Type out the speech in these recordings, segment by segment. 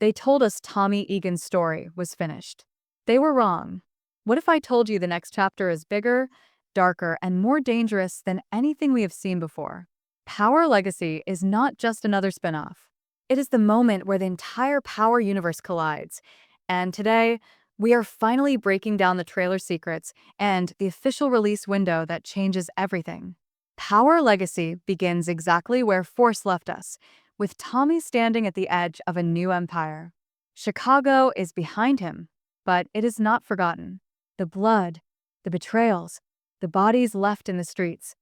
They told us Tommy Egan's story was finished. They were wrong. What if I told you the next chapter is bigger, darker, and more dangerous than anything we have seen before? Power Legacy is not just another spin-off. It is the moment where the entire Power universe collides. And today, we are finally breaking down the trailer secrets and the official release window that changes everything. Power Legacy begins exactly where Force left us, with Tommy standing at the edge of a new empire. Chicago is behind him, but it is not forgotten. The blood, the betrayals, the bodies left in the streets,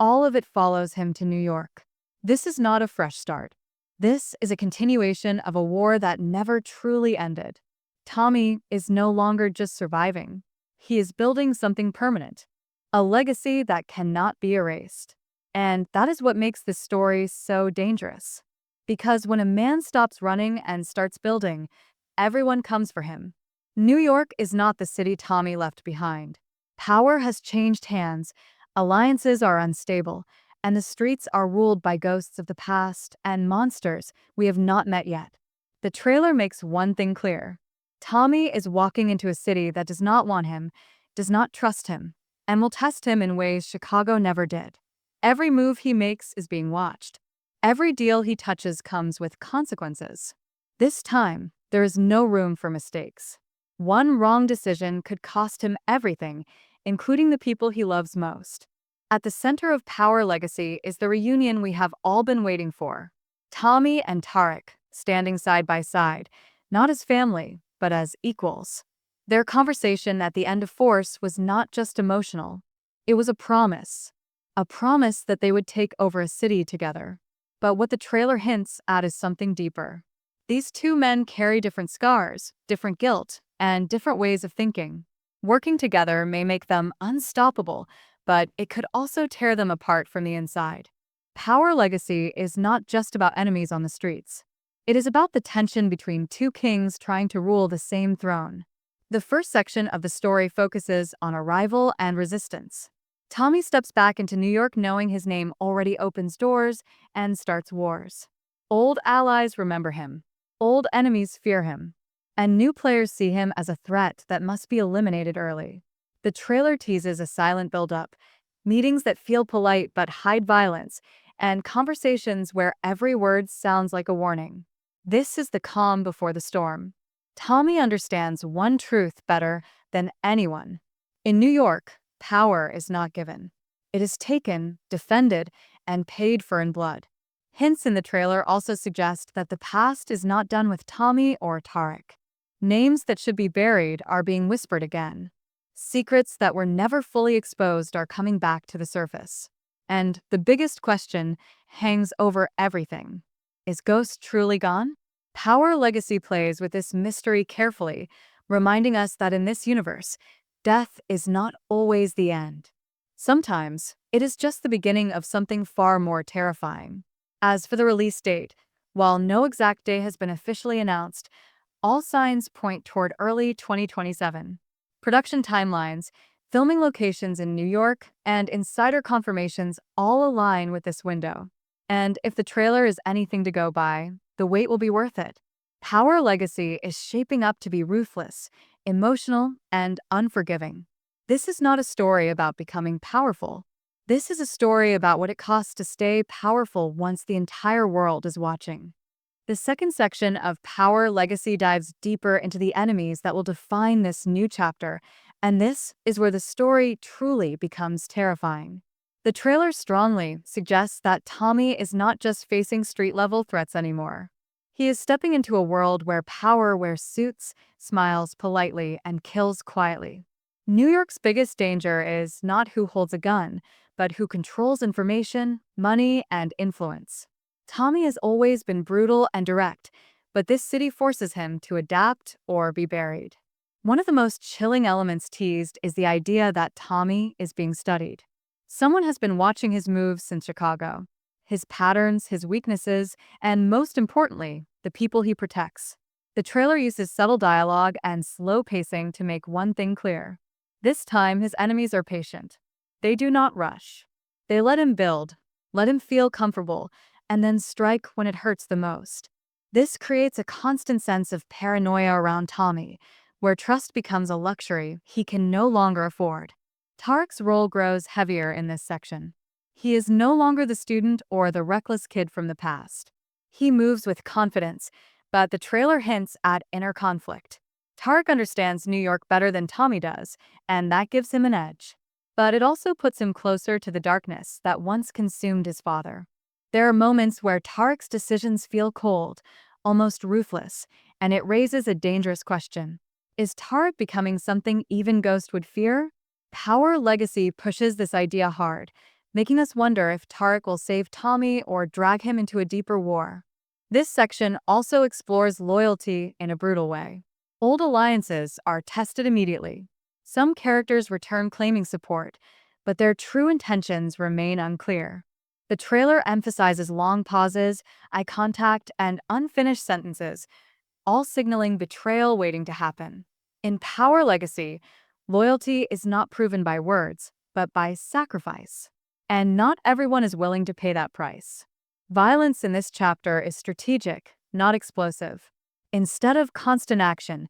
all of it follows him to New York. This is not a fresh start. This is a continuation of a war that never truly ended. Tommy is no longer just surviving. He is building something permanent, a legacy that cannot be erased. And that is what makes this story so dangerous. Because when a man stops running and starts building, everyone comes for him. New York is not the city Tommy left behind. Power has changed hands, alliances are unstable, and the streets are ruled by ghosts of the past and monsters we have not met yet. The trailer makes one thing clear. Tommy is walking into a city that does not want him, does not trust him, and will test him in ways Chicago never did. Every move he makes is being watched. Every deal he touches comes with consequences. This time, there is no room for mistakes. One wrong decision could cost him everything, including the people he loves most. At the center of Power Legacy is the reunion we have all been waiting for. Tommy and Tariq, standing side by side, not as family, but as equals. Their conversation at the end of Force was not just emotional. It was a promise that they would take over a city together. But what the trailer hints at is something deeper. These two men carry different scars, different guilt, and different ways of thinking. Working together may make them unstoppable, but it could also tear them apart from the inside. Power Legacy is not just about enemies on the streets. It is about the tension between two kings trying to rule the same throne. The first section of the story focuses on arrival and resistance. Tommy steps back into New York knowing his name already opens doors and starts wars. Old allies remember him. Old enemies fear him. And new players see him as a threat that must be eliminated early. The trailer teases a silent build-up, meetings that feel polite but hide violence, and conversations where every word sounds like a warning. This is the calm before the storm. Tommy understands one truth better than anyone. In New York, power is not given. It is taken, defended, and paid for in blood. Hints in the trailer also suggest that the past is not done with Tommy or Tariq. Names that should be buried are being whispered again. Secrets that were never fully exposed are coming back to the surface. And the biggest question hangs over everything. Is Ghost truly gone? Power Legacy plays with this mystery carefully, reminding us that in this universe, death is not always the end. Sometimes, it is just the beginning of something far more terrifying. As for the release date, while no exact day has been officially announced, all signs point toward early 2027. Production timelines, filming locations in New York, and insider confirmations all align with this window. And if the trailer is anything to go by, the wait will be worth it. Power Legacy is shaping up to be ruthless, emotional, and unforgiving. This is not a story about becoming powerful. This is a story about what it costs to stay powerful once the entire world is watching. The second section of Power Legacy dives deeper into the enemies that will define this new chapter, and this is where the story truly becomes terrifying. The trailer strongly suggests that Tommy is not just facing street-level threats anymore. He is stepping into a world where power wears suits, smiles politely, and kills quietly. New York's biggest danger is not who holds a gun, but who controls information, money, and influence. Tommy has always been brutal and direct, but this city forces him to adapt or be buried. One of the most chilling elements teased is the idea that Tommy is being studied. Someone has been watching his moves since Chicago, his patterns, his weaknesses, and most importantly, the people he protects. The trailer uses subtle dialogue and slow pacing to make one thing clear. This time, his enemies are patient. They do not rush. They let him build, let him feel comfortable, and then strike when it hurts the most. This creates a constant sense of paranoia around Tommy, where trust becomes a luxury he can no longer afford. Tariq's role grows heavier in this section. He is no longer the student or the reckless kid from the past. He moves with confidence, but the trailer hints at inner conflict. Tariq understands New York better than Tommy does, and that gives him an edge. But it also puts him closer to the darkness that once consumed his father. There are moments where Tariq's decisions feel cold, almost ruthless, and it raises a dangerous question. Is Tariq becoming something even Ghost would fear? Power Legacy pushes this idea hard, making us wonder if Tariq will save Tommy or drag him into a deeper war. This section also explores loyalty in a brutal way. Old alliances are tested immediately. Some characters return claiming support, but their true intentions remain unclear. The trailer emphasizes long pauses, eye contact, and unfinished sentences, all signaling betrayal waiting to happen. In Power Legacy, loyalty is not proven by words, but by sacrifice. And not everyone is willing to pay that price. Violence in this chapter is strategic, not explosive. Instead of constant action,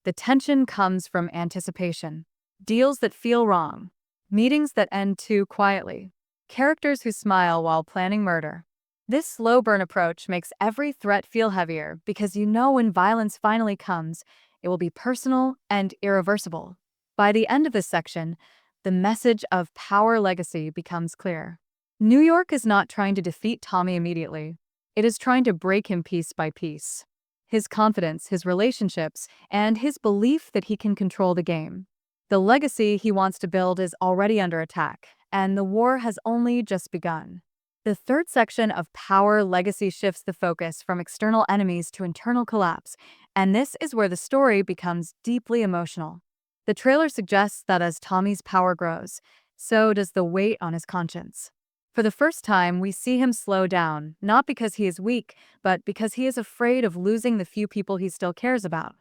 the tension comes from anticipation. Deals that feel wrong, meetings that end too quietly, characters who smile while planning murder. This slow burn approach makes every threat feel heavier because you know when violence finally comes, it will be personal and irreversible. By the end of this section, the message of Power Legacy becomes clear. New York is not trying to defeat Tommy immediately. It is trying to break him piece by piece. His confidence, his relationships, and his belief that he can control the game. The legacy he wants to build is already under attack, and the war has only just begun. The third section of Power Legacy shifts the focus from external enemies to internal collapse, and this is where the story becomes deeply emotional. The trailer suggests that as Tommy's power grows, so does the weight on his conscience. For the first time, we see him slow down, not because he is weak, but because he is afraid of losing the few people he still cares about.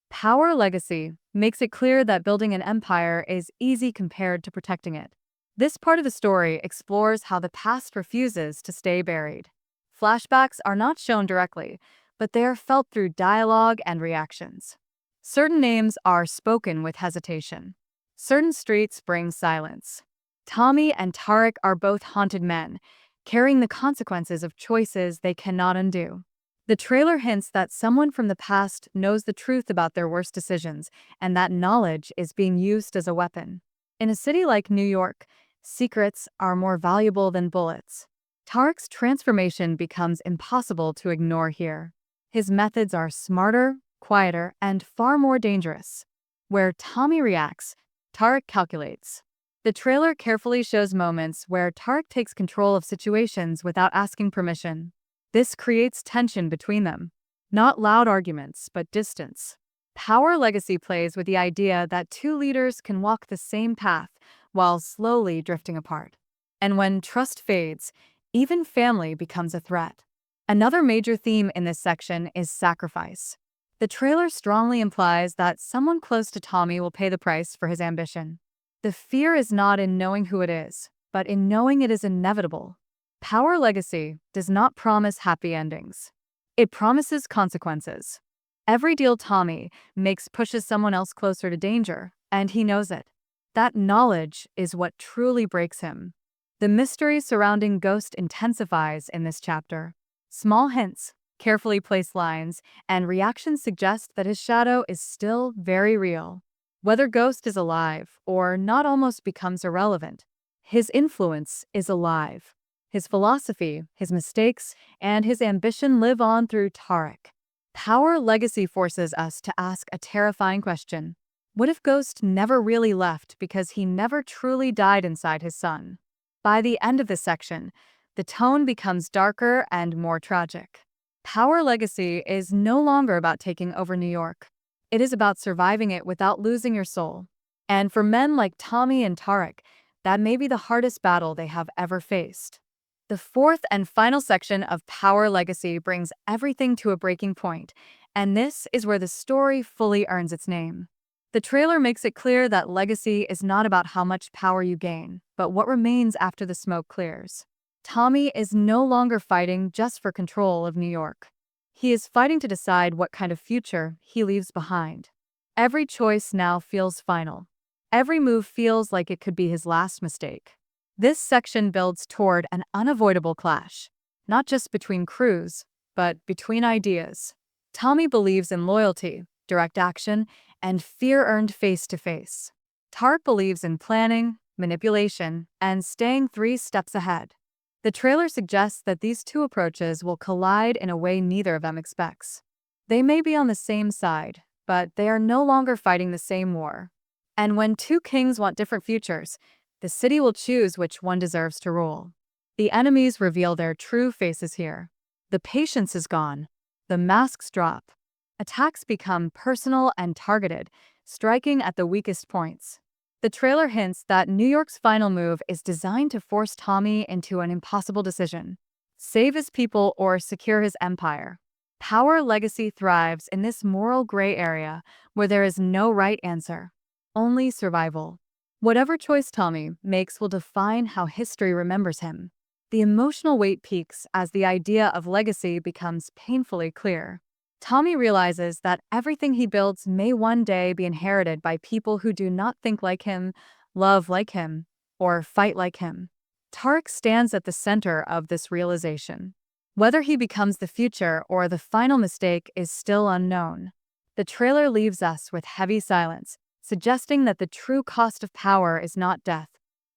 Power Legacy makes it clear that building an empire is easy compared to protecting it. This part of the story explores how the past refuses to stay buried. Flashbacks are not shown directly, but they are felt through dialogue and reactions. Certain names are spoken with hesitation. Certain streets bring silence. Tommy and Tariq are both haunted men, carrying the consequences of choices they cannot undo. The trailer hints that someone from the past knows the truth about their worst decisions, and that knowledge is being used as a weapon. In a city like New York, secrets are more valuable than bullets. Tariq's transformation becomes impossible to ignore here. His methods are smarter, quieter, and far more dangerous. Where Tommy reacts, Tariq calculates. The trailer carefully shows moments where Tariq takes control of situations without asking permission. This creates tension between them. Not loud arguments, but distance. Power Legacy plays with the idea that two leaders can walk the same path while slowly drifting apart. And when trust fades, even family becomes a threat. Another major theme in this section is sacrifice. The trailer strongly implies that someone close to Tommy will pay the price for his ambition. The fear is not in knowing who it is, but in knowing it is inevitable. Power Legacy does not promise happy endings. It promises consequences. Every deal Tommy makes pushes someone else closer to danger, and he knows it. That knowledge is what truly breaks him. The mystery surrounding Ghost intensifies in this chapter. Small hints, carefully placed lines, and reactions suggest that his shadow is still very real. Whether Ghost is alive or not almost becomes irrelevant. His influence is alive. His philosophy, his mistakes, and his ambition live on through Tariq. Power Legacy forces us to ask a terrifying question. What if Ghost never really left because he never truly died inside his son? By the end of this section, the tone becomes darker and more tragic. Power Legacy is no longer about taking over New York. It is about surviving it without losing your soul. And for men like Tommy and Tariq, that may be the hardest battle they have ever faced. The fourth and final section of Power Legacy brings everything to a breaking point, and this is where the story fully earns its name. The trailer makes it clear that legacy is not about how much power you gain, but what remains after the smoke clears. Tommy is no longer fighting just for control of New York. He is fighting to decide what kind of future he leaves behind. Every choice now feels final. Every move feels like it could be his last mistake. This section builds toward an unavoidable clash, not just between crews, but between ideas. Tommy believes in loyalty, direct action, and fear earned face to face. Tariq believes in planning, manipulation, and staying 3 steps ahead. The trailer suggests that these two approaches will collide in a way neither of them expects. They may be on the same side, but they are no longer fighting the same war. And when two kings want different futures, the city will choose which one deserves to rule. The enemies reveal their true faces here. The patience is gone. The masks drop. Attacks become personal and targeted, striking at the weakest points. The trailer hints that New York's final move is designed to force Tommy into an impossible decision: save his people or secure his empire. Power legacy thrives in this moral gray area where there is no right answer, only survival. Whatever choice Tommy makes will define how history remembers him. The emotional weight peaks as the idea of legacy becomes painfully clear. Tommy realizes that everything he builds may one day be inherited by people who do not think like him, love like him, or fight like him. Tariq stands at the center of this realization. Whether he becomes the future or the final mistake is still unknown. The trailer leaves us with heavy silence, suggesting that the true cost of power is not death,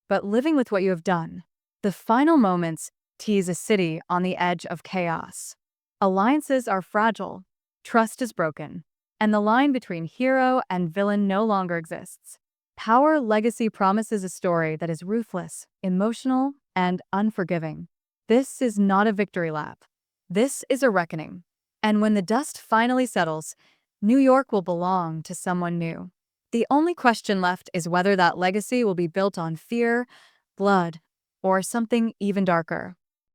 but living with what you have done. The final moments tease a city on the edge of chaos. Alliances are fragile, trust is broken, and the line between hero and villain no longer exists. Power Legacy promises a story that is ruthless, emotional, and unforgiving. This is not a victory lap. This is a reckoning. And when the dust finally settles, New York will belong to someone new. The only question left is whether that legacy will be built on fear, blood, or something even darker.